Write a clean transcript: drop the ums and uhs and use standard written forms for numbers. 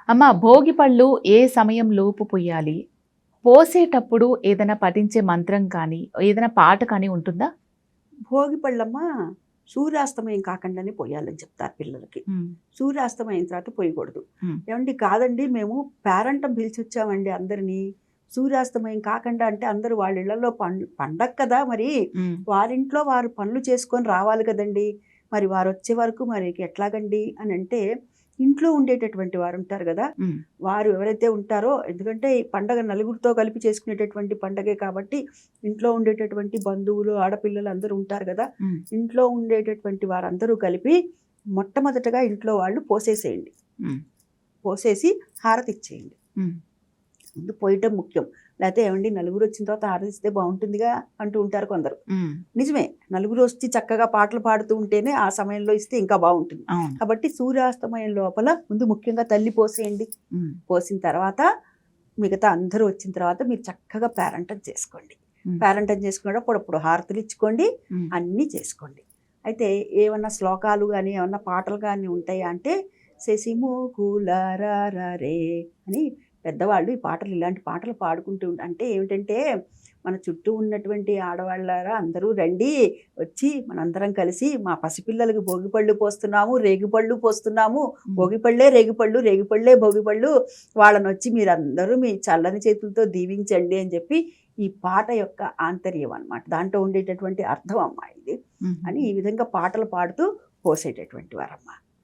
అమ్మ భోగి పళ్ళు ఏ సమయంలోపు పొయ్యాలి? పోసేటప్పుడు ఏదైనా పఠించే మంత్రం కానీ, ఏదైనా పాట కానీ ఉంటుందా? భోగి పళ్ళమ్మ సూర్యాస్తమయం కాకుండానే పోయాలని చెప్తారు పిల్లలకి. హ్మ్. సూర్యాస్తమయం తర్వాత పోయకూడదు. హ్మ్. ఏవండి కాదండి మేము పేరంటం పిలిచొచ్చామండి అందరిని. సూర్యాస్తమయం కాకుండా అంటే అందరూ వాళ్ళ ఇళ్లలో పండగ కదా మరి. హ్మ్. వారింట్లో వారు పనులు చేసుకొని రావాలి కదండీ! మరి వారొచ్చే వరకు మరి ఎట్లాగండి అనంటే, ఇంట్లో ఉండేటటువంటి వారుంటారు గదా! హ్మ్. వారు ఎవరైతే ఉంటారో ఎందుకంటే ఈ పండగ నలుగురితో కలిపి చేసుకునేటటువంటి పండగే కాబట్టి, ఇంట్లో ఉండేటటువంటి బంధువులు, ఆడపిల్లలు అందరూ ఉంటారు గదా! హ్మ్. ఇంట్లో ఉండేటటువంటి వారందరూ కలిపి మొట్టమొదటగా ఇంట్లో వాళ్ళు పోసేసేయండి. హ్మ్. పోసేసి హారతిచ్చేయండి. హ్మ్. ముందు పోయటం ముఖ్యం. లేతే ఏవండీ నలుగురొచ్చిన తర్వాత హారతిస్తే బావుంటుందిగా అంటూ ఉంటారు కొందరు. హ్మ్. నిజమే. నలుగురొచ్చి చక్కగా పాటలు పాడుతూ ఉంటేనే ఆ సమయంలో ఇస్తే ఇంకా బావుంటుంది. అవును. కాబట్టి సూర్యాస్తమయం లోపల ముందు ముఖ్యంగా తల్లి పోసేయండి. హ్మ్. పోసిన తర్వాత మిగతా అందరూ వచ్చిన తర్వాత మీరు చక్కగా పేరంటం చేసుకోండి. హ్మ్. పేరంటం చేసుకునేటప్పుడు అప్పుడు హారతులిచ్చుకోండి. హ్మ్. అన్నీ చేసుకోండి. అయితే ఏమన్నా శ్లోకాలు గాని, ఏమన్నా పాటలు గాని ఉంటాయా అంటే, శశిముకులారారే అని పెద్దవాళ్ళు ఈ పాటలు ఇలాంటి పాటలు పాడుకుంటూ అంటే ఏమిటంటే, మన చుట్టూ ఉన్నటువంటి ఆడవాళ్ళారా అందరూ రండి, వచ్చి మనందరం కలిసి మా పసిపిల్లలకి భోగిపళ్ళు పోస్తున్నాము, రేగిపళ్ళు పోస్తున్నాము. హ్మ్. భోగిపళ్ళే రేగిపళ్ళు, రేగిపళ్ళే భోగిపళ్ళు. వాళ్ళనొచ్చి మీరందరూ మీ చల్లని చేతులతో దీవించండి అని చెప్పి, ఈ పాట యొక్క ఆంతర్యం అన్నమాట. దాంట్లో ఉండేటటువంటి అర్థం అమ్మా ఇది. అని హుహు. ఈ విధంగా పాటలు పాడుతూ పోసేటటువంటి వారమ్మ.